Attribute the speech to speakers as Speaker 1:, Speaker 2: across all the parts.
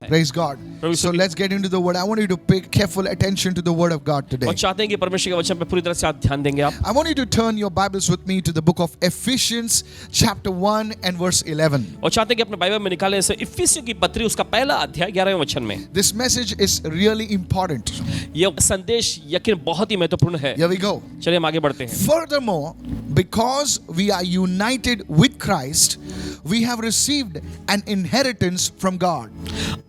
Speaker 1: Praise God. So let's get into the word. I want you to pay careful attention to the word of God today.
Speaker 2: और चाहते हैं कि परमेश्वर के वचन पे पूरी तरह से आप ध्यान देंगे आप.
Speaker 1: I want you to turn your Bibles with me to the book of Ephesians chapter 1 and verse 11.
Speaker 2: और चाहते हैं कि अपने बाइबल में निकालें इसे इफिसियों की पत्री उसका पहला अध्याय 11वें वचन में.
Speaker 1: This message is really important.
Speaker 2: यह संदेश यकीन बहुत ही महत्वपूर्ण है.
Speaker 1: Here we go.
Speaker 2: चलिए हम आगे बढ़ते हैं.
Speaker 1: Furthermore, because we are united with Christ, we have received an inheritance from God.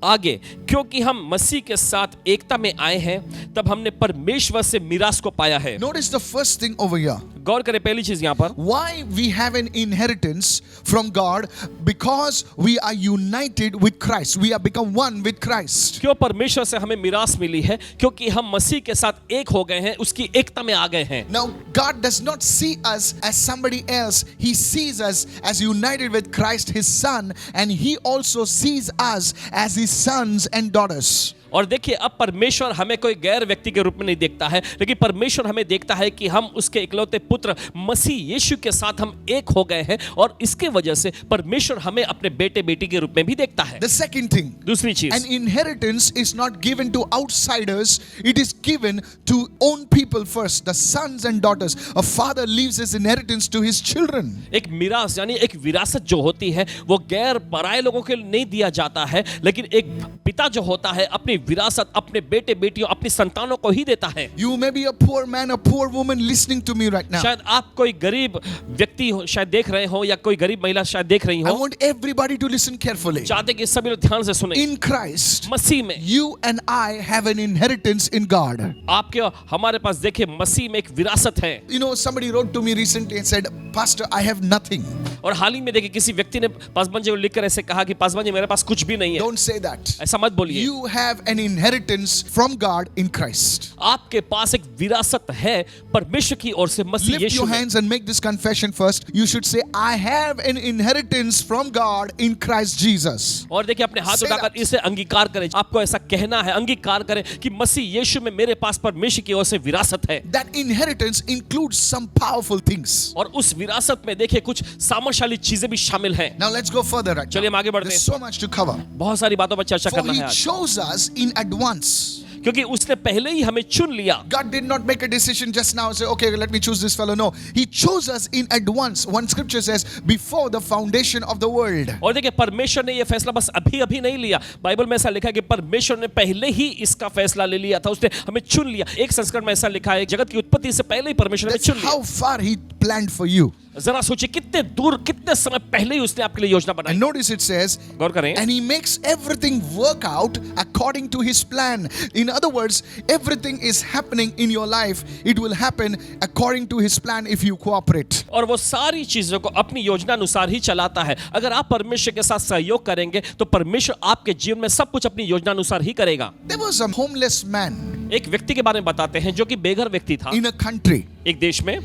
Speaker 2: आगे, क्योंकि हम मसीह के साथ एकता में आए हैं, तब हमने परमेश्वर से मिरास को पाया है.
Speaker 1: Notice the first thing over here.
Speaker 2: गौर करें पहली चीज यहाँ पर.
Speaker 1: Why we have an inheritance from God? Because we are united with Christ. We have become one with Christ.
Speaker 2: क्यों परमेश्वर से हमें मिरास मिली है? क्योंकि हम मसीह के साथ एक हो गए हैं, उसकी एकता में आ गए हैं.
Speaker 1: Now, God does not see us as somebody else. He sees us as united with Christ, His Son, and He also sees us as His sons and daughters.
Speaker 2: और देखिए, अब परमेश्वर हमें कोई गैर व्यक्ति के रूप में नहीं देखता है, लेकिन परमेश्वर हमें देखता है कि हम उसके इकलौते पुत्र मसीह यीशु के साथ हम एक हो गए हैं, और इसके वजह से परमेश्वर हमें अपने बेटे बेटी के रूप में भी देखता है.
Speaker 1: The second thing,
Speaker 2: दूसरी चीज,
Speaker 1: an inheritance is not given to outsiders, it is given to own people first, the sons and daughters. A father leaves his inheritance to his children.
Speaker 2: एक मिरास यानी एक विरासत जो होती है वो गैर पराये लोगों के लिए नहीं दिया जाता है, लेकिन एक पिता जो होता है अपनी विरासत अपने बेटे बेटियों अपनी संतानों को ही देता है.
Speaker 1: You may be a poor man, a poor woman listening to me right now.
Speaker 2: शायद आप कोई गरीब व्यक्ति हो, शायद देख रहे हो, या कोई गरीब महिला शायद देख रही
Speaker 1: I
Speaker 2: हो.
Speaker 1: want everybody to listen carefully.
Speaker 2: चाहते कि सभी लोग ध्यान से सुने.
Speaker 1: In Christ,
Speaker 2: मसीह में
Speaker 1: you and I have an inheritance in God.
Speaker 2: आपके हमारे पास देखिए मसीह में एक विरासत है.
Speaker 1: You know, somebody wrote to me recently and said, Pastor, I have nothing.
Speaker 2: और हाल ही में देखिए किसी व्यक्ति ने पासवान जी को लिखकर ऐसे कहा कि पासवान जी मेरे पास कुछ भी नहीं है.
Speaker 1: Don't say that.
Speaker 2: ऐसा मत बोलिए.
Speaker 1: You have an inheritance from God in Christ.
Speaker 2: आपके पास एक विरासत है परमेश्वर की ओर से मसीह
Speaker 1: Lift
Speaker 2: यीशु
Speaker 1: your
Speaker 2: में.
Speaker 1: hands and make this confession first. You should say, I have an inheritance from God in Christ Jesus.
Speaker 2: और देखिए अपने हाथ
Speaker 1: Say
Speaker 2: उठाकर
Speaker 1: that.
Speaker 2: इसे अंगीकार करें. आपको ऐसा कहना है, अंगीकार करें कि मसीह यीशु में मेरे पास परमेश्वर की ओर से विरासत है.
Speaker 1: That inheritance includes some powerful things.
Speaker 2: और उस विरासत में देखिए कुछ सामर्थ्यशाली चीजें भी शामिल हैं.
Speaker 1: Now let's go further right
Speaker 2: चलिए हम
Speaker 1: now.
Speaker 2: आगे बढ़ते
Speaker 1: There's
Speaker 2: हैं.
Speaker 1: so much to cover.
Speaker 2: बहुत सारी बातों पर चर्चा
Speaker 1: For
Speaker 2: करना
Speaker 1: He
Speaker 2: है आज,
Speaker 1: chose us in advance.
Speaker 2: क्योंकि उसने पहले ही हमें चुन लिया.
Speaker 1: God did not make a decision just now and say, okay, let me choose this fellow. No, He chose us in advance. One scripture says, before the foundation of the world.
Speaker 2: और देखिए परमेश्वर ने ये फैसला बस अभी अभी नहीं लिया. बाइबल में ऐसा लिखा है कि परमेश्वर ने पहले ही इसका फैसला ले लिया था. उसने हमें चुन लिया. एक संस्करण में ऐसा लिखा है, जगत की उत्पत्ति से पहले ही परमेश्वर ने
Speaker 1: That's
Speaker 2: चुन लिया.
Speaker 1: how far He planned for you.
Speaker 2: जरा सोचिए कितने दूर कितने समय पहले ही उसने आपके लिए योजना बनाई.
Speaker 1: And notice it says,
Speaker 2: गौर करें.
Speaker 1: and He makes everything work out according to His plan. In other words, everything is happening in your life. It will happen according to His plan if you cooperate.
Speaker 2: और वो सारी चीजों को अपनी योजना अनुसार ही चलाता है. अगर आप परमेश्वर के साथ सहयोग करेंगे तो परमेश्वर आपके जीवन में सब कुछ अपनी योजना अनुसार ही करेगा.
Speaker 1: There was a homeless man
Speaker 2: एक व्यक्ति के बारे में बताते हैं जो कि बेघर व्यक्ति था
Speaker 1: in a country.
Speaker 2: एक देश में.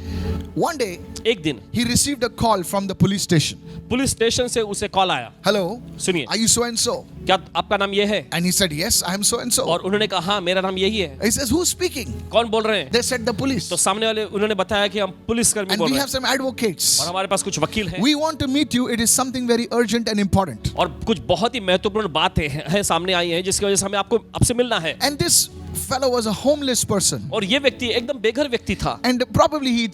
Speaker 1: One day,
Speaker 2: एक दिन
Speaker 1: he received a call from the police station.
Speaker 2: Police station से उसे कॉल आया.
Speaker 1: Hello,
Speaker 2: सुनिए,
Speaker 1: are you so and so?
Speaker 2: क्या आपका नाम ये है?
Speaker 1: And he said, yes, I am so and so.
Speaker 2: और उन्होंने कहा हाँ मेरा नाम यही है.
Speaker 1: He says, who's speaking?
Speaker 2: कौन बोल रहे हैं?
Speaker 1: They said the police.
Speaker 2: तो सामने वाले उन्होंने बताया कि हम पुलिस कर्मी
Speaker 1: And
Speaker 2: बोल
Speaker 1: we
Speaker 2: रहे
Speaker 1: have
Speaker 2: हैं
Speaker 1: some advocates.
Speaker 2: और हमारे पास कुछ वकील हैं
Speaker 1: We want to meet you. It is something very urgent and important.
Speaker 2: और कुछ बहुत ही महत्वपूर्ण बातें हैं सामने आई हैं जिसकी वजह से हमें आपसे मिलना है.
Speaker 1: And this fellow was a homeless person.
Speaker 2: और ये व्यक्ति एकदम बेघर व्यक्ति था.
Speaker 1: And probably he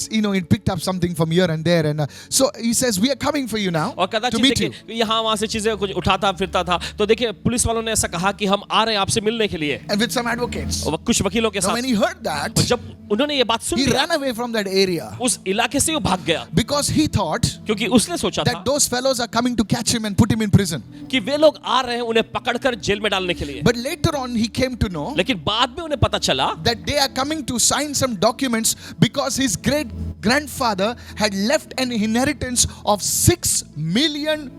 Speaker 1: picked up something from here and there. And so he says, we are coming for you now
Speaker 2: और
Speaker 1: to
Speaker 2: कदाचित
Speaker 1: meet you.
Speaker 2: देखिए यहाँ वहाँ से चीजें कुछ उठाता फिरता था. तो देखिए पुलिस वालों ने ऐसा कहा कि हम आ रहे हैं आपसे मिलने के लिए.
Speaker 1: And with some advocates.
Speaker 2: और कुछ वकीलों के
Speaker 1: Now
Speaker 2: साथ.
Speaker 1: when he heard that,
Speaker 2: और जब उन्होंने ये बात सुन
Speaker 1: he
Speaker 2: Lee,
Speaker 1: ran away from that area.
Speaker 2: उस इलाके से वो भाग गया.
Speaker 1: Because he thought
Speaker 2: क्योंकि उसने सोचा था
Speaker 1: that those fellows are coming to catch him and put him in prison.
Speaker 2: कि वे लोग आ रहे हैं उन्हें पकड़कर जेल में डालने के लिए.
Speaker 1: But later on he came to know
Speaker 2: लेकिन बाद में उन्हें पता चला
Speaker 1: that they are coming to sign some documents because his great grandfather had left an inheritance of $6 million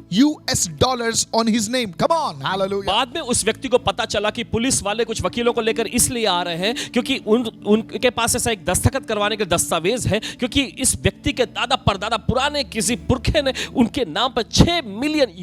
Speaker 1: on his name. Come on, hallelujah.
Speaker 2: बाद में उस व्यक्ति को पता चला कि पुलिस वाले कुछ वकीलों को लेकर इसलिए आ रहे हैं क्योंकि उनके पास ऐसा एक दस्तखत करवाने के दस्तावेज है, क्योंकि इस व्यक्ति के दादा परदादा पुराने किसी पुरखे ने उनके नाम पर $6 मिलियन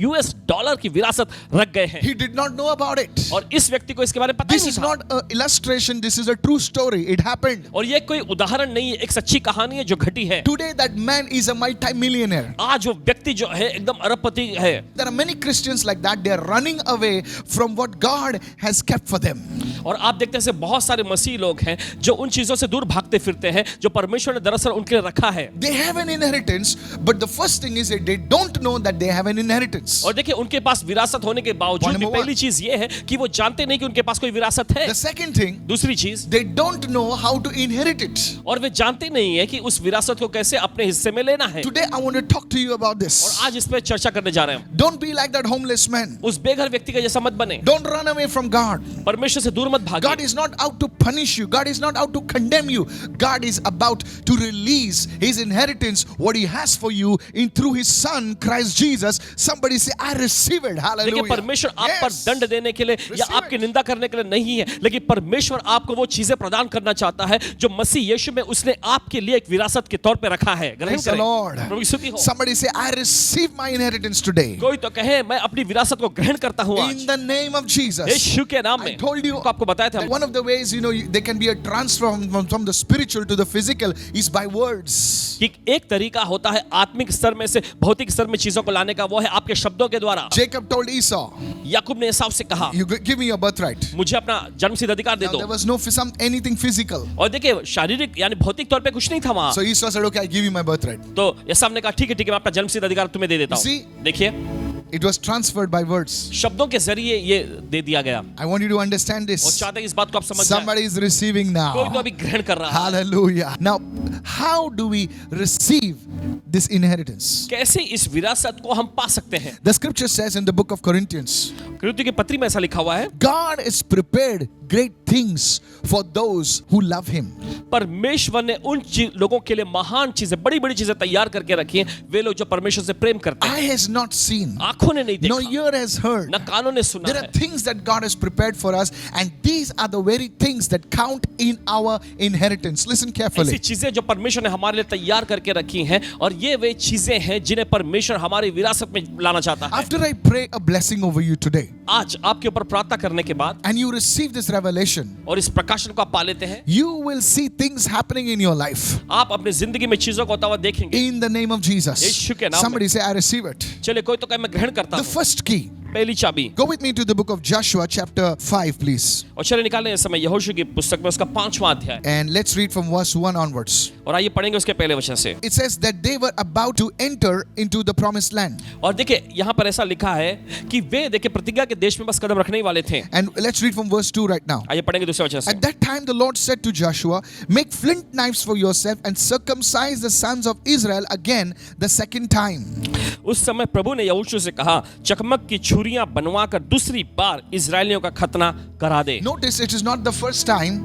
Speaker 2: की विरासत रख गए हैं.
Speaker 1: He did not know about it.
Speaker 2: और इस व्यक्ति को इसके बारे में पता ही
Speaker 1: This
Speaker 2: नहीं
Speaker 1: is
Speaker 2: था.
Speaker 1: not an illustration, this is a true story. It happened.
Speaker 2: और ये कोई उदाहरण नहीं है, एक सच्ची कहानी है जो घटी रिस्पॉन्सिबिलिटी है।
Speaker 1: Today that man is a multi-millionaire.
Speaker 2: आज वो व्यक्ति जो है एकदम अरबपति है।
Speaker 1: There are many Christians like that. They are running away from what God has kept for them.
Speaker 2: और आप देखते हैं ऐसे बहुत सारे मसीह लोग हैं जो उन चीजों से दूर भागते फिरते हैं जो परमेश्वर ने दरअसल उनके लिए रखा है।
Speaker 1: They have an inheritance, but the first thing is that they don't know that they have an inheritance.
Speaker 2: और देखिए उनके पास विरासत होने के बावजूद
Speaker 1: Point
Speaker 2: भी
Speaker 1: number
Speaker 2: पहली चीज ये है कि वो जानते नहीं कि उनके पास कोई विरासत है।
Speaker 1: The second thing,
Speaker 2: दूसरी चीज,
Speaker 1: they don't know how to inherit it.
Speaker 2: और वे जानते नहीं है कि उस विरासत को कैसे अपने हिस्से में लेना है।
Speaker 1: Today I want to talk to you about
Speaker 2: और
Speaker 1: this.
Speaker 2: आज इस पे चर्चा करने जा रहे हैं।
Speaker 1: Don't be like that homeless man.
Speaker 2: उस बेघर व्यक्ति का जैसा मत बने।
Speaker 1: Don't run away from God.
Speaker 2: परमेश्वर से दूर मत
Speaker 1: God
Speaker 2: भागिए।
Speaker 1: is not out to punish you. God is not out to condemn you. God is about to release His inheritance, what He has for you in through His Son Christ Jesus. Somebody say, I receive it.
Speaker 2: देखिए
Speaker 1: Hallelujah.
Speaker 2: परमेश्वर आप पर
Speaker 1: Yes.
Speaker 2: दंड देने के लिए या
Speaker 1: Receive
Speaker 2: आपकी
Speaker 1: it.
Speaker 2: निंदा करने के लिए नहीं है, लेकिन परमेश्वर आपको वो चीजें प्रदान करना चाहता है जो मसीह यीशु में उसने आपके लिए एक विरासत के तौर पे रखा है। ग्रहण
Speaker 1: Praise the
Speaker 2: करें।
Speaker 1: Lord.
Speaker 2: प्रभु की स्तुति हो।
Speaker 1: Somebody say, I receive my inheritance today.
Speaker 2: कोई तो कहे मैं अपनी विरासत को ग्रहण करता हूँ
Speaker 1: In
Speaker 2: आज
Speaker 1: the name of Jesus.
Speaker 2: यीशु के नाम
Speaker 1: I
Speaker 2: में।
Speaker 1: told you
Speaker 2: आपको बताया था
Speaker 1: that one of the ways, there can be a transfer from the spiritual to the physical is by words.
Speaker 2: कि एक तरीका होता है आत्मिक स्तर में से भौतिक स्तर में चीजों को लाने का, वो है आपके शब्दों के द्वारा।
Speaker 1: Jacob told Esau,
Speaker 2: याकूब ने एसाव से कहा
Speaker 1: you give me your birthright.
Speaker 2: मुझे अपना जन्मसिद्ध अधिकार दे
Speaker 1: Now,
Speaker 2: दो।
Speaker 1: there was no anything physical.
Speaker 2: और देखिए शारीरिक यानी भौतिक तौर पे कुछ नहीं था वहां।
Speaker 1: So Esau said, okay, I give you my birthright.
Speaker 2: तो एसाव ने कहा ठीक है मैं अपना जन्मसिद्ध अधिकार तुम्हें दे देता
Speaker 1: See?
Speaker 2: हूँ। देखिए
Speaker 1: It was transferred by words.
Speaker 2: शब्दों के जरिए ये दे दिया गया।
Speaker 1: I want you to understand
Speaker 2: और
Speaker 1: this.
Speaker 2: चाहते हैं इस बात को आप समझ जाएं।
Speaker 1: Somebody is receiving
Speaker 2: कोई तो
Speaker 1: now.
Speaker 2: अभी ग्रहण कर रहा है।
Speaker 1: Hallelujah. Now, how do we receive this inheritance?
Speaker 2: कैसे इस विरासत को हम पा सकते हैं?
Speaker 1: The scripture says in the book of Corinthians,
Speaker 2: कुरिन्थियों की पत्री में ऐसा लिखा हुआ है,
Speaker 1: God is prepared great things for those who love Him.
Speaker 2: परमेश्वर ने उन लोगों के लिए महान चीजें, बड़ी बड़ी चीजें तैयार करके रखी हैं, वे लोग जो परमेश्वर से प्रेम करते हैं।
Speaker 1: Eye has not seen,
Speaker 2: आंखों ने नहीं
Speaker 1: no
Speaker 2: देखा,
Speaker 1: ear has heard.
Speaker 2: न कानों ने सुना
Speaker 1: There are
Speaker 2: है।
Speaker 1: things that God has prepared for us, and these are the very things that count in our inheritance. Listen
Speaker 2: ऐसी
Speaker 1: carefully.
Speaker 2: चीजें जो परमेश्वर ने हमारे लिए तैयार करके रखी हैं, और ये वे चीजें हैं जिन्हें परमेश्वर हमारी विरासत में लाना चाहता है।
Speaker 1: After I pray a blessing over you today,
Speaker 2: आज आपके ऊपर प्रार्थना करने के बाद
Speaker 1: and you receive this revelation,
Speaker 2: और इस प्रकाशन को आप पा लेते हैं,
Speaker 1: you will see things happening in your life.
Speaker 2: आप अपनी जिंदगी में चीजों को होता हुआ देखेंगे।
Speaker 1: In the name of Jesus.
Speaker 2: यीशु के नाम में।
Speaker 1: Somebody say, I receive it.
Speaker 2: चलिए कोई तो कहे मैं ग्रहण करता
Speaker 1: The
Speaker 2: हूँ।
Speaker 1: first key.
Speaker 2: पहली चाबी।
Speaker 1: Go with me to the book of Joshua, chapter 5, please.
Speaker 2: और चलिए निकालें इस समय यहोशू की पुस्तक में उसका 5वां अध्याय,
Speaker 1: And let's read from verse 1 onwards.
Speaker 2: और आइए पढ़ेंगे उसके पहले वचन से।
Speaker 1: It says that they were about to enter into the promised land.
Speaker 2: और देखिए यहाँ पर ऐसा लिखा है कि वे देखिए प्रतिज्ञा के देश में बस कदम रखने ही वाले थे।
Speaker 1: And let's read from verse 2 right now.
Speaker 2: आइए पढ़ेंगे दूसरे वचन से।
Speaker 1: At that time, the Lord said to Joshua, make flint knives for yourself and circumcise the sons of Israel again the second time.
Speaker 2: उस समय प्रभु ने यहोशू से कहा, चकमक की छुरियां बनवाकर दूसरी बार इजरायलियों का खतना करा दे।
Speaker 1: Notice it is not the first time.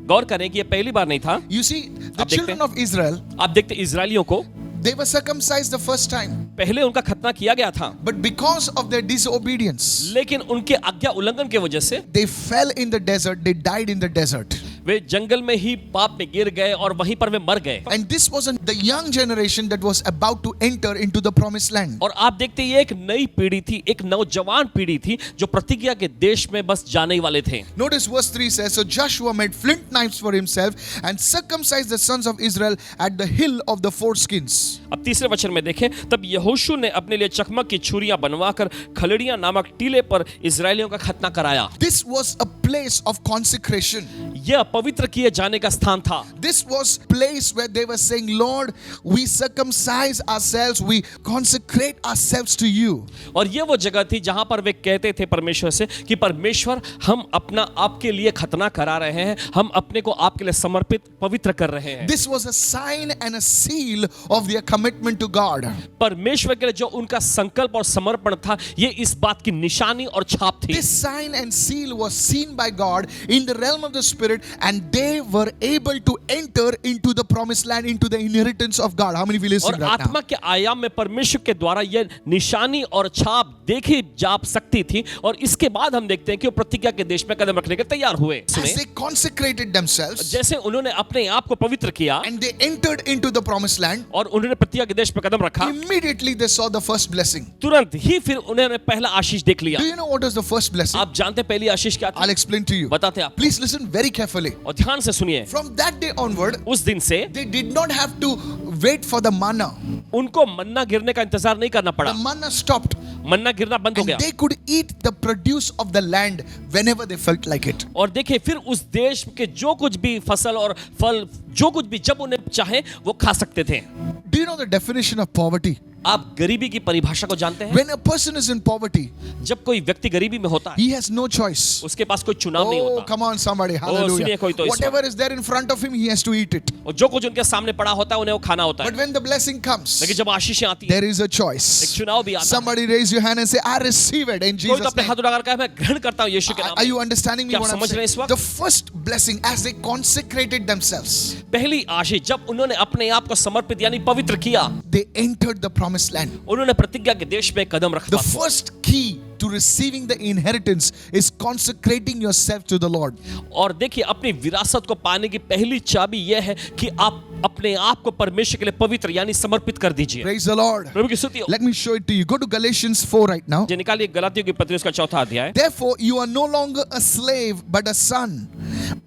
Speaker 2: गौर करें कि ये पहली बार नहीं था।
Speaker 1: You see, the
Speaker 2: आप देखते
Speaker 1: children of Israel,
Speaker 2: आप देखते इजरायलियों को
Speaker 1: they were circumcised the first time.
Speaker 2: पहले उनका खतना किया गया था,
Speaker 1: But because of their disobedience,
Speaker 2: लेकिन उनके आज्ञा उल्लंघन की वजह से
Speaker 1: they fell in the desert, they died in the desert.
Speaker 2: वे जंगल में ही पाप में गिर गए और वहीं पर वे मर गए।
Speaker 1: And this wasn't the young generation that was about to enter into the promised land.
Speaker 2: और आप देखते ये एक नई पीढ़ी थी, एक नौजवान पीढ़ी थी जो प्रतिज्ञा के देश में बस जाने ही वाले थे।
Speaker 1: Notice verse 3 says, so Joshua made flint knives for himself and circumcised the sons of Israel at the hill of the foreskins.
Speaker 2: अब तीसरे वचन में देखें, तब यहोशू ने अपने लिए चकमक की छुरियां बनवाकर खलड़ियां नामक टीले पर इजरायलियों का खतना कराया।
Speaker 1: This was a place of consecration.
Speaker 2: यह पवित्र किए जाने का स्थान था।
Speaker 1: This was place where they were saying, Lord, we circumcise ourselves, we consecrate ourselves to you.
Speaker 2: और यह वो जगह थी जहां पर वे कहते थे परमेश्वर से कि परमेश्वर हम अपना आपके लिए खतना करा रहे हैं, हम अपने को आपके लिए समर्पित पवित्र कर रहे हैं।
Speaker 1: This was a sign and a seal of their commitment to God.
Speaker 2: परमेश्वर के लिए जो उनका संकल्प और समर्पण था, ये इस बात की निशानी और छाप थी।
Speaker 1: This sign and seal was seen by God in the realm of the spirit, and they were able to enter into the promised land, into the inheritance of God. How many feel listening
Speaker 2: और
Speaker 1: right now?
Speaker 2: आत्मा के आयाम में परमेश्वर के द्वारा यह निशानी और छाप देखी जा सकती थी, और इसके बाद हम देखते हैं कि वो प्रतिज्ञा के देश में कदम रखने के तैयार हुए।
Speaker 1: As they consecrated themselves
Speaker 2: जैसे उन्होंने अपने आप को पवित्र किया
Speaker 1: and they entered into the promised land,
Speaker 2: और उन्होंने प्रतिज्ञा के देश में कदम रखा,
Speaker 1: immediately they saw the first blessing.
Speaker 2: तुरंत ही फिर उन्होंने पहला आशीष देख लिया।
Speaker 1: Do you know what was the first blessing?
Speaker 2: आप जानते हैं पहली आशीष क्या थी?
Speaker 1: I'll explain to you.
Speaker 2: बताते हैं आप,
Speaker 1: Please listen very carefully.
Speaker 2: और ध्यान से सुनिए।
Speaker 1: From that day onward,
Speaker 2: उस दिन से
Speaker 1: they did not have to wait for the manna.
Speaker 2: उनको मन्ना गिरने का इंतजार नहीं करना
Speaker 1: The
Speaker 2: पड़ा,
Speaker 1: manna stopped.
Speaker 2: मन्ना गिरना बंद हो
Speaker 1: And
Speaker 2: गया।
Speaker 1: they could eat the produce of the land whenever they felt like it.
Speaker 2: और देखिए फिर उस देश के जो कुछ भी फसल और फल जो कुछ भी जब उन्हें चाहे वो खा सकते थे।
Speaker 1: Do you know the definition of poverty?
Speaker 2: आप गरीबी की परिभाषा को जानते हैं?
Speaker 1: When a person is in poverty,
Speaker 2: जब कोई व्यक्ति गरीबी में होता है
Speaker 1: he has no choice.
Speaker 2: उसके पास कोई चुनाव नहीं
Speaker 1: Oh,
Speaker 2: होता,
Speaker 1: come on, somebody. Hallelujah.
Speaker 2: सुनिए कोई तो इस
Speaker 1: Whatever is there in front of him, he has to eat it.
Speaker 2: और जो कुछ उनके सामने पड़ा होता है उन्हें वो खाना होता है।
Speaker 1: But when the blessing comes,
Speaker 2: लेकिन जब आशीषें आती हैं,
Speaker 1: there is a
Speaker 2: एक
Speaker 1: choice.
Speaker 2: चुनाव भी आता है।
Speaker 1: Somebody raise your hand and say, I receive it in
Speaker 2: कोई तो
Speaker 1: Jesus'
Speaker 2: अपने
Speaker 1: name.
Speaker 2: हाथ उठाकर कहे मैं ग्रहण करता हूँ यीशु के नाम
Speaker 1: Are
Speaker 2: में।
Speaker 1: you understanding me
Speaker 2: क्या
Speaker 1: what
Speaker 2: आप
Speaker 1: I'm
Speaker 2: समझ रहे हैं इस
Speaker 1: saying?
Speaker 2: वक्त?
Speaker 1: The first blessing as they consecrated themselves,
Speaker 2: पहली आशीष जब उन्होंने अपने आप को समर्पित यानी पवित्र किया,
Speaker 1: they entered the promised land.
Speaker 2: उन्होंने प्रतिज्ञा के देश में कदम रखा।
Speaker 1: The first key to receiving the inheritance is consecrating yourself to the Lord.
Speaker 2: और देखिए अपनी विरासत को पाने की पहली चाबी यह है कि आप अपने आप को परमेश्वर के लिए पवित्र यानी समर्पित कर दीजिए।
Speaker 1: Praise the Lord.
Speaker 2: प्रभु की स्तुति हो।
Speaker 1: Let me show it to you. Go to Galatians 4 right now.
Speaker 2: ये निकालिए गलातियों की पत्री उसका चौथा अध्याय।
Speaker 1: Therefore, you are no longer a slave, but a son.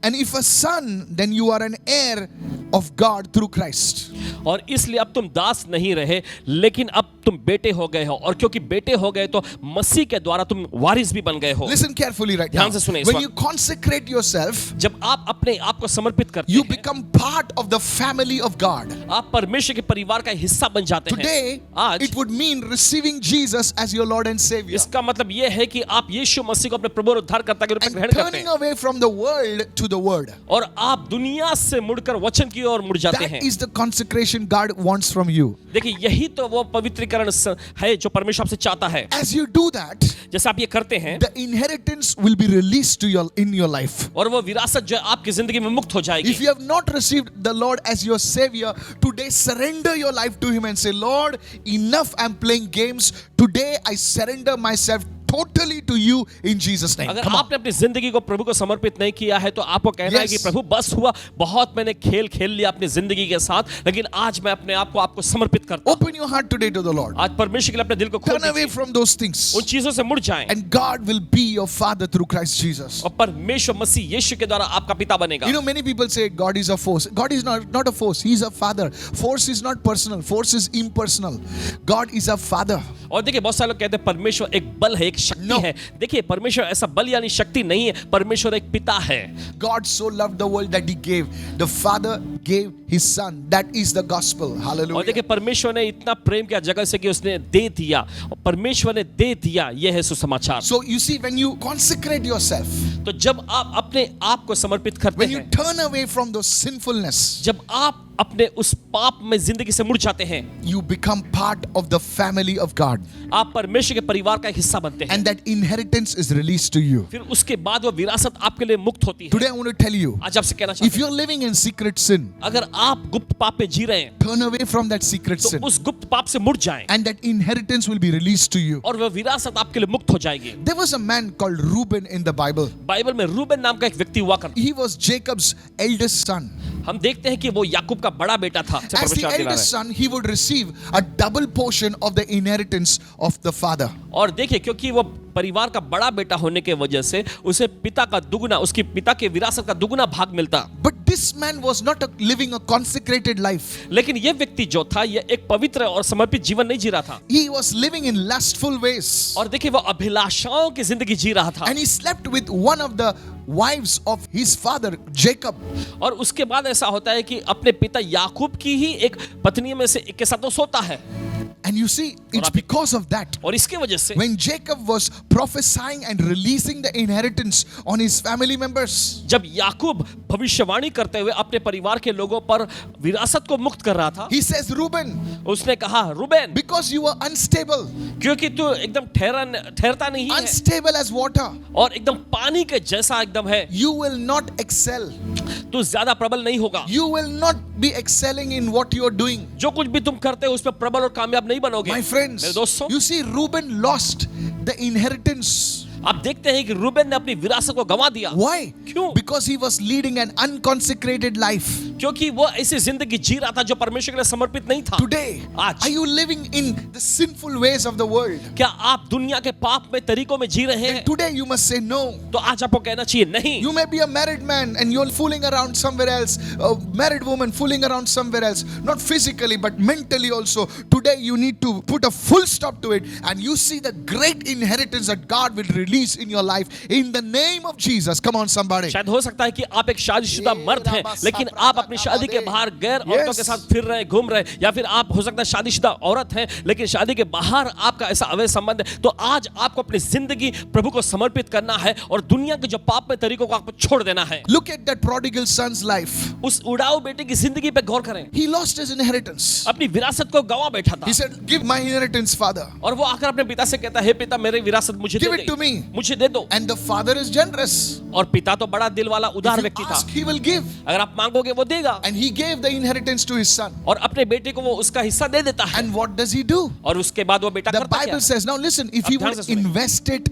Speaker 1: And if a son, then you are an heir of God through Christ.
Speaker 2: और इसलिए अब तुम दास नहीं रहे लेकिन अब तुम बेटे हो गए हो, और क्योंकि बेटे हो गए तो मसीह के द्वारा तुम वारिस भी बन गए हो।
Speaker 1: Listen carefully right now.
Speaker 2: ध्यान से सुनिए इस
Speaker 1: When
Speaker 2: वक्त।
Speaker 1: you consecrate yourself,
Speaker 2: जब आप अपने आप को समर्पित करते
Speaker 1: you
Speaker 2: हैं,
Speaker 1: become part of the family of God.
Speaker 2: आप परमेश्वर के परिवार का हिस्सा बन जाते हैं।
Speaker 1: Today,
Speaker 2: आज
Speaker 1: it would mean receiving Jesus as your Lord and Savior.
Speaker 2: इसका मतलब यह है कि आप यीशु मसीह को अपने प्रभु और उद्धारकर्ता के रूप में
Speaker 1: And
Speaker 2: ग्रहण करते
Speaker 1: turning
Speaker 2: हैं,
Speaker 1: away from the world to the Word.
Speaker 2: और आप दुनिया से मुड़कर वचन की ओर मुड़ जाते
Speaker 1: That
Speaker 2: हैं।
Speaker 1: is the consecration God wants from you.
Speaker 2: देखिए यही तो वो पवित्रीकरण है जो परमेश्वर आपसे चाहता है।
Speaker 1: As you do that,
Speaker 2: जैसे आप ये करते हैं,
Speaker 1: the inheritance will be released to you in your life.
Speaker 2: और वो विरासत जो है आपकी जिंदगी में मुक्त हो जाएगी।
Speaker 1: If you have not received the Lord as your Savior, today surrender your life to Him and say, Lord, enough I'm playing games. Today I surrender myself totally to you in Jesus' name.
Speaker 2: अगर
Speaker 1: Come on.
Speaker 2: आपने अपनी जिंदगी को प्रभु को समर्पित नहीं किया है तो आपको कहना है
Speaker 1: Yes.
Speaker 2: कि प्रभु बस हुआ, बहुत मैंने खेल खेल लिया अपनी जिंदगी के साथ, लेकिन आज मैं अपने आप को आपको समर्पित करता हूं।
Speaker 1: Open your heart today to the Lord.
Speaker 2: आज परमेश्वर के लिए अपने दिल को खोल
Speaker 1: Turn away
Speaker 2: दीजिए,
Speaker 1: from those things.
Speaker 2: उन चीजों से मुड़ जाएं,
Speaker 1: And God will be your Father through Christ Jesus.
Speaker 2: और परमेश्वर मसीह यीशु के द्वारा आपका पिता बनेगा।
Speaker 1: You know, many people say God is a force. God is not a force. He is a father. Force is not personal. Force is impersonal. God is a father.
Speaker 2: और देखिए बहुत सारे लोग कहते हैं परमेश्वर एक बल है, एक शक्ति
Speaker 1: No.
Speaker 2: है। देखिए परमेश्वर ऐसा बल यानी शक्ति नहीं है, परमेश्वर एक पिता है।
Speaker 1: God so loved the world that He gave. The Father gave His Son. That is the gospel.
Speaker 2: और
Speaker 1: Hallelujah.
Speaker 2: देखिए परमेश्वर ने इतना प्रेम किया जगत से कि उसने दे दिया, और परमेश्वर ने दे दिया, यह है सुसमाचार।
Speaker 1: So you see, when you consecrate yourself,
Speaker 2: तो जब आप अपने आप को समर्पित करते
Speaker 1: when you
Speaker 2: हैं,
Speaker 1: turn away from those sinfulness,
Speaker 2: जब आप अपने उस पाप में जिंदगी से मुड़ जाते हैं,
Speaker 1: you become part of the family of God.
Speaker 2: आप परमेश्वर के परिवार का हिस्सा बनते हैं।
Speaker 1: And that inheritance is released to you.
Speaker 2: फिर उसके बाद वो विरासत आपके लिए मुक्त होती है।
Speaker 1: Today I want to tell you,
Speaker 2: आज आपसे कहना
Speaker 1: if
Speaker 2: चाहता हूं,
Speaker 1: you're living in secret sin,
Speaker 2: अगर आप गुप्त पाप में जी रहे हैं
Speaker 1: turn away from that secret
Speaker 2: तो
Speaker 1: sin.
Speaker 2: उस गुप्त पाप से मुड़ जाएं,
Speaker 1: And that inheritance will be released to you.
Speaker 2: और वह विरासत आपके लिए मुक्त हो जाएगी।
Speaker 1: There was a man called Reuben in the Bible.
Speaker 2: Bible में रूबेन नाम का एक व्यक्ति हुआ करता।
Speaker 1: He was Jacob's eldest son.
Speaker 2: हम देखते हैं कि वो याकूब का बड़ा बेटा था।
Speaker 1: As the eldest son, he would receive a double portion of the inheritance of the father.
Speaker 2: और देखिए क्योंकि वो परिवार का बड़ा बेटा होने के वजह से उसे पिता का दुगना, उसकी पिता के विरासत का दुगना भाग मिलता।
Speaker 1: But this man was not living a consecrated life.
Speaker 2: लेकिन ये व्यक्ति जो था ये एक पवित्र और समर्पित जीवन नहीं जी रहा था,
Speaker 1: He was living in lustful ways.
Speaker 2: और देखिए वो अभिलाषाओं की जिंदगी जी रहा था।
Speaker 1: And he slept with one of the wives of his father, Jacob.
Speaker 2: और उसके बाद ऐसा होता है कि अपने पिता याकूब की ही एक पत्नी में से एक के साथ वो सोता है,
Speaker 1: And you see, it's because of that.
Speaker 2: और इसके वजह से
Speaker 1: When Jacob was prophesying and releasing the inheritance on his family members,
Speaker 2: जब याकूब भविष्यवाणी करते हुए अपने परिवार के लोगों पर विरासत को मुक्त कर रहा था,
Speaker 1: he says, Reuben,
Speaker 2: उसने कहा Reuben,
Speaker 1: because you are unstable,
Speaker 2: क्योंकि तू एकदम ठहरता नहीं है
Speaker 1: unstable as water,
Speaker 2: और एकदम पानी के जैसा एकदम है,
Speaker 1: you will not excel.
Speaker 2: तू ज्यादा प्रबल नहीं होगा।
Speaker 1: You will not be excelling in what you are doing.
Speaker 2: जो कुछ भी तुम करते हो उसमें प्रबल और कामयाब नहीं बनोगे।
Speaker 1: My friends,
Speaker 2: मेरे दोस्तों,
Speaker 1: you see, Reuben lost the inheritance.
Speaker 2: आप देखते हैं कि रूबेन ने अपनी विरासत को गंवा दिया।
Speaker 1: Why?
Speaker 2: क्यों?
Speaker 1: Because he was leading an unconsecrated life.
Speaker 2: क्योंकि वो ऐसी जिंदगी जी रहा था जो परमेश्वर के लिए समर्पित नहीं था।
Speaker 1: Today,
Speaker 2: आज
Speaker 1: are you living in the sinful ways of the world?
Speaker 2: क्या आप दुनिया के पाप में तरीकों में जी रहे हैं?
Speaker 1: Today you must say no.
Speaker 2: तो आज आपको कहना चाहिए नहीं।
Speaker 1: You may be a married man and you're fooling around somewhere else, a married woman fooling around somewhere else, not physically but mentally also. Today you need to put a full stop to it, and you see the great inheritance that God will release in your life in the name of Jesus. Come on somebody.
Speaker 2: शायद हो सकता है कि आप एक शादीशुदा मर्द हैं, लेकिन आप अपनी शादी के बाहर गैर औरतों के साथ फिर रहे, घूम रहे, या फिर आप हो सकता है शादीशुदा औरत हैं लेकिन शादी के बाहर आपका ऐसा अवैध संबंध है। तो आज आपको अपनी जिंदगी प्रभु को समर्पित करना है और दुनिया के जो पाप में तरीकों को आपको छोड़ देना है।
Speaker 1: Look at that prodigal son's life.
Speaker 2: उस उड़ाऊ बेटे की जिंदगी पे गौर करें।
Speaker 1: He lost his inheritance.
Speaker 2: अपनी विरासत को गंवा बैठा था।
Speaker 1: He said, "Give my inheritance, Father."
Speaker 2: और वो आकर अपने पिता से कहता है, हे पिता मेरी विरासत मुझे
Speaker 1: Give
Speaker 2: they
Speaker 1: it to me.
Speaker 2: मुझे दे दो।
Speaker 1: And the father is generous.
Speaker 2: और पिता तो बड़ा दिल वाला उदार
Speaker 1: If you
Speaker 2: व्यक्ति था।
Speaker 1: ask, he will give.
Speaker 2: अगर आप मांगोगे वो देगा।
Speaker 1: And he gave the inheritance to his son.
Speaker 2: और अपने बेटे को वो उसका हिस्सा दे देता है।
Speaker 1: And what does he do?
Speaker 2: और उसके बाद वो बेटा
Speaker 1: The
Speaker 2: करता क्या
Speaker 1: Bible
Speaker 2: है?
Speaker 1: says, now listen, if
Speaker 2: अब
Speaker 1: he
Speaker 2: ध्यान
Speaker 1: would
Speaker 2: से सुनिए।
Speaker 1: invest it,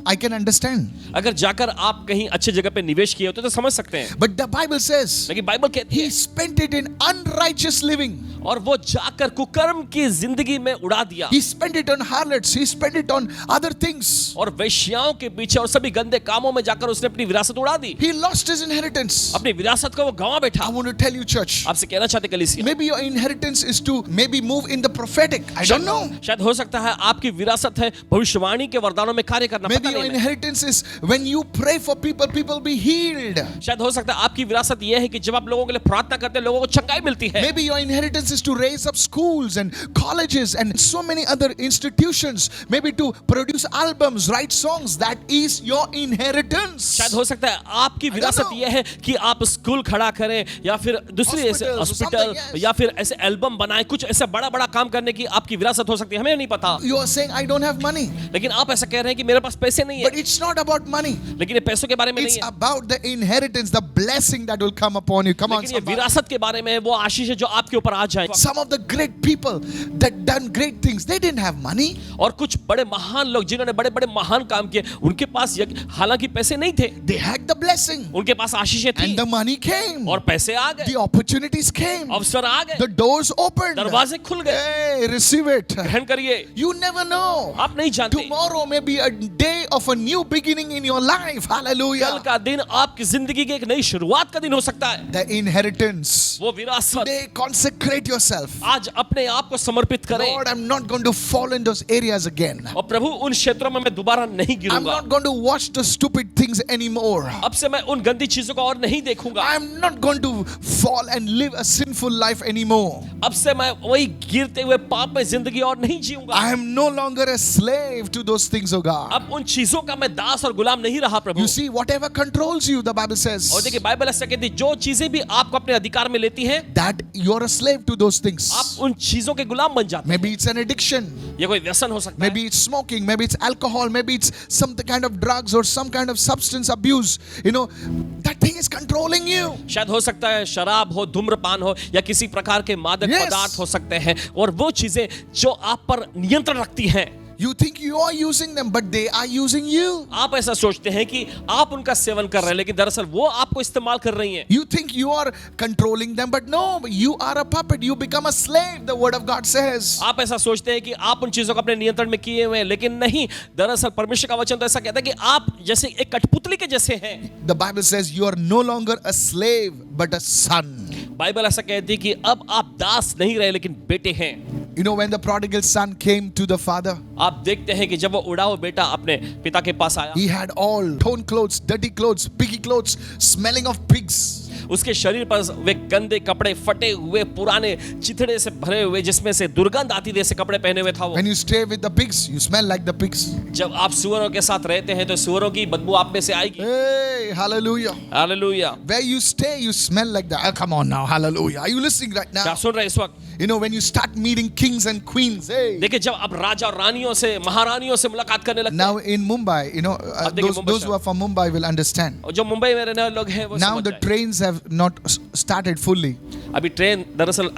Speaker 1: I can understand.
Speaker 2: अगर जाकर आप कहीं अच्छे जगह पे निवेश किए होते तो समझ सकते हैं,
Speaker 1: But the Bible says,
Speaker 2: लेकिन बाइबल कहती
Speaker 1: he
Speaker 2: है
Speaker 1: spent it in unrighteous living.
Speaker 2: और वो जाकर कुकर्म की जिंदगी में उड़ा दिया
Speaker 1: He spent it on harlots. He spent it on other things.
Speaker 2: और वेश्याओं के पीछे और सभी गंदे कामों में जाकर उसने अपनी विरासत उड़ा दी।
Speaker 1: He lost his inheritance.
Speaker 2: अपनी विरासत को वो गंवा
Speaker 1: I
Speaker 2: बैठा।
Speaker 1: want to tell you, church,
Speaker 2: आपसे कहना चाहते कलीसिया,
Speaker 1: maybe your inheritance is to maybe move in the prophetic. I don't know.
Speaker 2: शायद हो सकता है आपकी विरासत है भविष्यवाणी के वरदानों में कार्य करना।
Speaker 1: Maybe
Speaker 2: पता
Speaker 1: your
Speaker 2: नहीं मैं।
Speaker 1: inheritance is when you pray for people, people be healed.
Speaker 2: शायद हो सकता है आपकी विरासत यह है कि जब आप लोगों के लिए प्रार्थना करते हैं लोगों को चंगाई मिलती है।
Speaker 1: Maybe your inheritance is to raise up schools and colleges and so many other institutions. Maybe to produce albums, write songs. That is your inheritance.
Speaker 2: शायद हो सकता है आपकी
Speaker 1: don't
Speaker 2: विरासत
Speaker 1: know.
Speaker 2: यह है कि आप स्कूल खड़ा करें या फिर दूसरी ऐसे
Speaker 1: Hospitals,
Speaker 2: हॉस्पिटल
Speaker 1: something, yes.
Speaker 2: या फिर ऐसे एल्बम बनाए, कुछ ऐसा बड़ा बड़ा काम करने की आपकी विरासत हो सकती है, हमें नहीं पता।
Speaker 1: You are saying, I don't have money.
Speaker 2: लेकिन आप ऐसा कह रहे हैं कि मेरे पास पैसे नहीं
Speaker 1: But
Speaker 2: है,
Speaker 1: it's not about money.
Speaker 2: लेकिन ये पैसों के बारे में
Speaker 1: It's
Speaker 2: नहीं है,
Speaker 1: about the inheritance, the blessing that will come upon you. Come on,
Speaker 2: लेकिन ये
Speaker 1: somebody.
Speaker 2: विरासत के बारे में है, वो आशीष है जो आपके ऊपर आ जाए।
Speaker 1: Some of the great people that done great things, they didn't have money.
Speaker 2: और कुछ बड़े महान लोग जिन्होंने बड़े बड़े महान काम किए, उनके पास हालांकि पैसे नहीं थे,
Speaker 1: They had the blessing.
Speaker 2: उनके पास आशीषें थी
Speaker 1: And the money came.
Speaker 2: और पैसे आ गए,
Speaker 1: The opportunities came.
Speaker 2: अवसर आ गए,
Speaker 1: The doors opened.
Speaker 2: दरवाजे खुल गए।
Speaker 1: Hey, receive it.
Speaker 2: ग्रहण करिए,
Speaker 1: You never know.
Speaker 2: आप नहीं जानते
Speaker 1: Tomorrow may be a day of a new beginning in your life.
Speaker 2: कल
Speaker 1: Hallelujah.
Speaker 2: का दिन आपकी जिंदगी की एक नई शुरुआत का दिन हो सकता है।
Speaker 1: The inheritance.
Speaker 2: वो विरासत,
Speaker 1: Today, consecrate yourself.
Speaker 2: आज अपने आप को समर्पित करें
Speaker 1: Lord, I'm not going to fall in those areas again.
Speaker 2: और प्रभु उन क्षेत्रों में मैं दोबारा नहीं
Speaker 1: I'm
Speaker 2: गिरूंगा।
Speaker 1: not going to watch the stupid things anymore.
Speaker 2: अब से मैं उन गंदी चीजों को और नहीं देखूंगा।
Speaker 1: I'm not going to fall and live a sinful life anymore.
Speaker 2: अब से मैं वही गिरते हुए पाप में जिंदगी और नहीं जीऊंगा।
Speaker 1: I am no longer a slave to those things, oh God.
Speaker 2: अब उन चीजों का मैं दास और गुलाम नहीं रहा प्रभु।
Speaker 1: You see, whatever controls you, the Bible says,
Speaker 2: और देखिए बाइबल ऐसा कहती है जो चीजें भी आपको अपने अधिकार में लेती हैं,
Speaker 1: that you're a slave to those things.
Speaker 2: आप उन चीजों के गुलाम बन जाते हैं।
Speaker 1: Maybe it's an addiction.
Speaker 2: ये कोई व्यसन हो सकता है,
Speaker 1: Maybe it's smoking, maybe it's alcohol, maybe it's some kind of drugs or some kind of substance abuse. That thing is controlling you.
Speaker 2: शायद हो सकता है शराब हो, धूम्रपान हो या किसी प्रकार के मादक
Speaker 1: Yes.
Speaker 2: पदार्थ हो सकते हैं और वो चीजें जो आप पर नियंत्रण रखती हैं।
Speaker 1: You think you are using them, but they are using you.
Speaker 2: आप ऐसा सोचते हैं कि आप उनका सेवन कर रहे हैं लेकिन दरअसल वो आपको इस्तेमाल कर रही हैं।
Speaker 1: You think you are controlling them, but no, you are a puppet. You become a slave, the word of God says.
Speaker 2: आप ऐसा सोचते हैं कि आप उन चीजों को अपने नियंत्रण में किए हुए हैं, लेकिन नहीं, दरअसल परमेश्वर का वचन तो ऐसा कहता है कि आप जैसे एक कठपुतली के जैसे हैं।
Speaker 1: The Bible says you are no longer a slave, but a son.
Speaker 2: Bible ऐसा कहती है कि अब आप दास नहीं रहे लेकिन बेटे हैं।
Speaker 1: When the prodigal son came to the father,
Speaker 2: आप देखते हैं कि जब वो उड़ाऊ बेटा अपने पिता के पास आया,
Speaker 1: he had all torn clothes, dirty clothes, piggy clothes, smelling of pigs.
Speaker 2: उसके शरीर पर वे गंदे कपड़े, फटे हुए पुराने चिथड़े से भरे हुए जिसमें से दुर्गंध आती थी, ऐसे कपड़े पहने हुए था वो।
Speaker 1: When you stay with the pigs, you smell like the pigs.
Speaker 2: जब आप सुअरों के साथ रहते हैं तो सुअरों की बदबू आप में से आएगी।
Speaker 1: Hey, hallelujah.
Speaker 2: Hallelujah.
Speaker 1: Where you stay, you smell like that. Oh, come on now, hallelujah. Are you listening right
Speaker 2: क्या
Speaker 1: now?
Speaker 2: सुन रहे हैं इस वक्त?
Speaker 1: When you start meeting kings and queens, hey.
Speaker 2: देखिए जब आप राजा और रानियों से, महारानियों से मुलाकात करने लगते
Speaker 1: Now
Speaker 2: हैं,
Speaker 1: in Mumbai,
Speaker 2: अब देखिए Mumbai
Speaker 1: those who are from Mumbai will understand.
Speaker 2: और जो मुंबई में रहने वाले लोग हैं वो
Speaker 1: Now
Speaker 2: समझ
Speaker 1: the
Speaker 2: जाएंगे।
Speaker 1: trains have not started fully,
Speaker 2: अभी ट्रेन दरअसल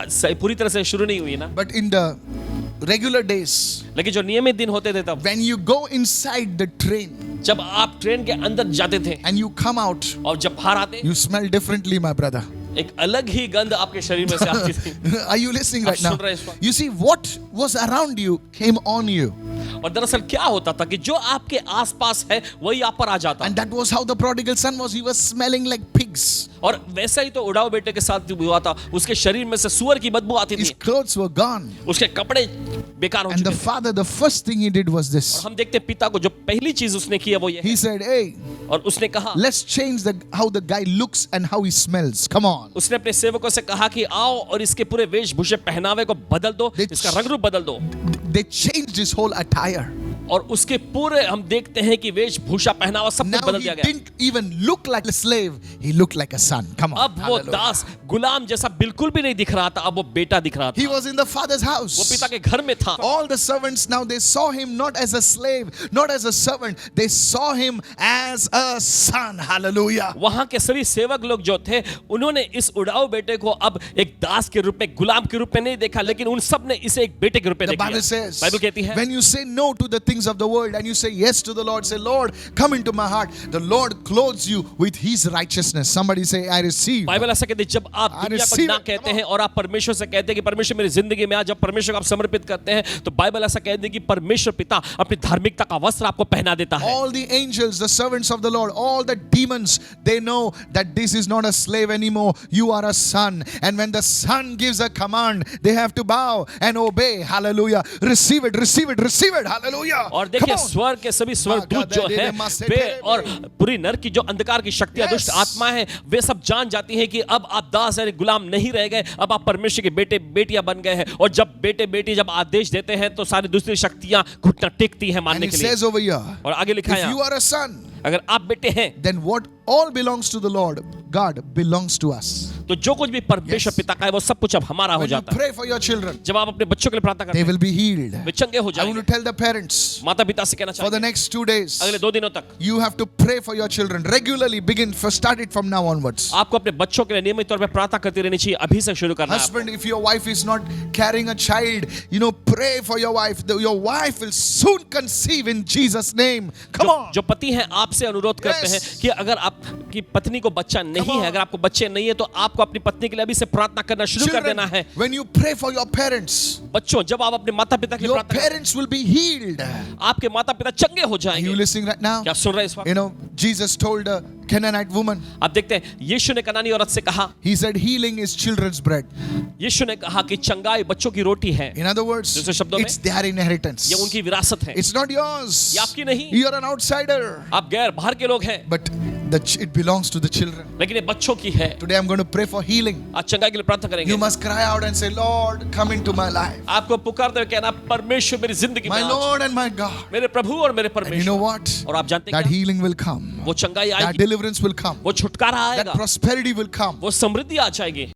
Speaker 2: पूरी तरह से शुरू नहीं हुई ना,
Speaker 1: but in the regular days,
Speaker 2: लेकिन जो नियमित दिन होते थे तब
Speaker 1: when you go inside the train
Speaker 2: जब आप ट्रेन के अंदर जाते थे
Speaker 1: and you come out,
Speaker 2: और जब बाहर आते
Speaker 1: you smell differently, my brother.
Speaker 2: एक अलग ही गंध आपके शरीर में से आती थी।
Speaker 1: Are you listening right
Speaker 2: आप
Speaker 1: now?
Speaker 2: सुन रहे हैं इस वक्त?
Speaker 1: You see, what was around you came on you.
Speaker 2: और दरअसल क्या होता था कि जो आपके आसपास है वही आप पर आ जाता।
Speaker 1: And that was how the prodigal son was. He was smelling like pigs.
Speaker 2: और वैसा ही तो उड़ाऊ बेटे के साथ हुआ था, उसके शरीर में से सुअर की बदबू आती
Speaker 1: His
Speaker 2: थी,
Speaker 1: clothes were gone.
Speaker 2: उसके कपड़े बेकार हो
Speaker 1: And the
Speaker 2: चुके थे।
Speaker 1: father, the first thing he did was
Speaker 2: और
Speaker 1: this.
Speaker 2: हम देखते पिता को जो पहली चीज उसने की है वो ये है।
Speaker 1: He said, hey,
Speaker 2: और उसने कहा,
Speaker 1: let's change how the guy looks and how he smells. Come on.
Speaker 2: उसने अपने सेवकों से कहा कि आओ और इसके पूरे वेशभूषे पहनावे को बदल दो, इसका रंग रूप बदल दो।
Speaker 1: They changed his whole attire.
Speaker 2: और उसके पूरे हम देखते हैं कि वेशभूषा पहनावा सब कुछ
Speaker 1: Now
Speaker 2: बदल
Speaker 1: he
Speaker 2: दिया गया।
Speaker 1: didn't even look like a slave. He looked like a son. Come on.
Speaker 2: अब वो
Speaker 1: Hallelujah.
Speaker 2: दास गुलाम जैसा बिल्कुल भी नहीं दिख रहा था, अब वो बेटा दिख रहा
Speaker 1: He
Speaker 2: था।
Speaker 1: was in the father's
Speaker 2: वो
Speaker 1: house.
Speaker 2: पिता के घर में था।
Speaker 1: All the servants now, they saw him not as a slave, not as a servant. They saw him as a son. Hallelujah.
Speaker 2: वहां के सभी सेवक लोग जो थे उन्होंने इस उड़ाऊ बेटे को अब एक दास के रूप में, गुलाम के रूप में नहीं देखा, लेकिन उन सब ने इसे एक बेटे के रूप में
Speaker 1: The
Speaker 2: देखा।
Speaker 1: Bible says,
Speaker 2: बाइबल कहती है
Speaker 1: when you say no to the things of the world and you say yes to the Lord, say, Lord, come into my heart. The Lord clothes you with his righteousness. Somebody say, I receive.
Speaker 2: Bible ऐसा कहती है जब आप
Speaker 1: I
Speaker 2: दुनिया को
Speaker 1: receive
Speaker 2: ना
Speaker 1: it.
Speaker 2: कहते
Speaker 1: Come on.
Speaker 2: हैं और आप परमेश्वर से कहते हैं कि परमेश्वर मेरी जिंदगी में आ, जब परमेश्वर को आप समर्पित करते हैं तो बाइबल ऐसा कहती है कि परमेश्वर पिता अपनी धार्मिकता का वस्त्र आपको पहना देता है।
Speaker 1: All the angels, the servants of the Lord, all the demons, they know that this is not a slave anymore. You are a son. And when the son gives a command, they have to bow and obey. Hallelujah. Receive it, receive it, receive it. Hallelujah.
Speaker 2: और
Speaker 1: Come
Speaker 2: देखिए
Speaker 1: on.
Speaker 2: स्वर्ग के सभी स्वर्गदूत जो हैं वे और पूरी नर की जो अंधकार की शक्तियां, दुष्ट आत्मा है, वे सब जान जाती हैं कि अब आप दास यानी गुलाम नहीं रह गए, अब आप परमेश्वर के बेटे बेटियां बन गए हैं। और जब बेटे बेटी जब आदेश देते हैं तो सारी दूसरी शक्तियां घुटना टेकती हैं
Speaker 1: And
Speaker 2: मानने
Speaker 1: it
Speaker 2: के लिए।
Speaker 1: says over here,
Speaker 2: और आगे लिखा
Speaker 1: if
Speaker 2: है
Speaker 1: you are a son,
Speaker 2: अगर आप बेटे हैं
Speaker 1: then what all belongs to the Lord, God belongs to us.
Speaker 2: तो जो कुछ भी परमेश्वर
Speaker 1: Yes.
Speaker 2: पिता का है वो सब कुछ अब हमारा हो
Speaker 1: When you
Speaker 2: जाता है।
Speaker 1: pray for your children,
Speaker 2: जब आप अपने बच्चों के लिए प्रार्थना करते
Speaker 1: they
Speaker 2: हैं
Speaker 1: will be healed.
Speaker 2: वे चंगे हो
Speaker 1: I want to
Speaker 2: जाएंगे।
Speaker 1: tell the parents,
Speaker 2: माता पिता से कहना
Speaker 1: for the
Speaker 2: चाहिए
Speaker 1: next 2 days,
Speaker 2: अगले 2 दिनों तक
Speaker 1: you have to pray for your children regularly. Start it from now onwards.
Speaker 2: आपको अपने बच्चों के लिए नियमित तौर पर प्रार्थना करती रहनी चाहिए, अभी से शुरू करना है।
Speaker 1: Husband, if your wife is not carrying a child, pray for your wife. Your wife will soon conceive in Jesus' name. Come on.
Speaker 2: जो पति हैं आपसे अनुरोध करते हैं
Speaker 1: Yes.
Speaker 2: कि अगर आपकी पत्नी को बच्चा नहीं है, अगर आपको बच्चे नहीं है तो आपको अपनी पत्नी के लिए अभी से प्रार्थना करना शुरू कर
Speaker 1: Children,
Speaker 2: देना है।
Speaker 1: when you pray for your parents,
Speaker 2: बच्चों जब आप अपने माता पिता के लिए
Speaker 1: your
Speaker 2: प्रार्थना करें,
Speaker 1: parents will be healed.
Speaker 2: आपके माता पिता चंगे हो
Speaker 1: Are you
Speaker 2: जाएंगे।
Speaker 1: listening right now?
Speaker 2: क्या आप सुन रहे हैं इस वक्त?
Speaker 1: Jesus told a Canaanite woman,
Speaker 2: आप देखते हैं यीशु ने कनानी औरत से कहा,
Speaker 1: he said, healing is children's bread.
Speaker 2: यीशु ने कहा कि चंगाई बच्चों की रोटी है,
Speaker 1: In other words,
Speaker 2: दूसरे शब्दों में,
Speaker 1: it's their inheritance.
Speaker 2: ये उनकी विरासत है,
Speaker 1: It's not yours.
Speaker 2: ये आपकी नहीं।
Speaker 1: You're an outsider.
Speaker 2: आप गैर बाहर के लोग हैं,
Speaker 1: But it belongs to the children.
Speaker 2: लेकिन ये बच्चों की है।
Speaker 1: Today I'm going to pray for healing.
Speaker 2: आज चंगाई के लिए प्रार्थना
Speaker 1: You
Speaker 2: करेंगे।
Speaker 1: must cry out and say, Lord, come into my life.
Speaker 2: आपको पुकारते हुए कहना, परमेश्वर मेरी जिंदगी में
Speaker 1: My
Speaker 2: uh,
Speaker 1: Lord and my God.
Speaker 2: मेरे प्रभु और मेरे
Speaker 1: And you know
Speaker 2: परमेश्वर।
Speaker 1: what?
Speaker 2: और आप जानते हैं
Speaker 1: That
Speaker 2: क्या?
Speaker 1: healing will come.
Speaker 2: वो चंगाई
Speaker 1: That
Speaker 2: आएगी,
Speaker 1: deliverance will come.
Speaker 2: वो छुटकारा
Speaker 1: That
Speaker 2: आएगा,
Speaker 1: prosperity will come.
Speaker 2: वो समृद्धि आ जाएगी।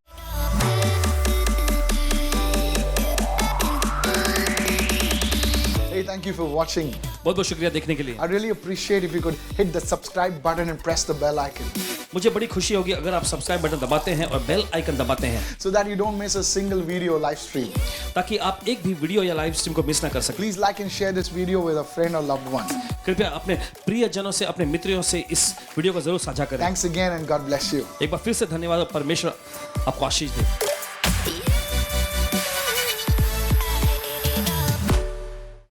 Speaker 1: Hey, thank you for watching.
Speaker 2: बहुत बहुत शुक्रिया देखने के लिए।
Speaker 1: I really appreciate if you could hit the subscribe button and press the bell icon
Speaker 2: मुझे बड़ी खुशी होगी अगर आप सब्सक्राइब बटन दबाते हैं और बेल आइकन दबाते हैं,
Speaker 1: so that you don't miss a single video live stream.
Speaker 2: ताकि आप एक भी वीडियो या लाइव स्ट्रीम को मिस ना कर सकें।
Speaker 1: Please like and share this video with a friend or loved one.
Speaker 2: कृपया अपने प्रियजनों से, अपने मित्रों से इस वीडियो को जरूर साझा करें।
Speaker 1: Thanks again and God bless you.
Speaker 2: एक बार फिर से धन्यवाद और परमेश्वर आपको आशीष दे।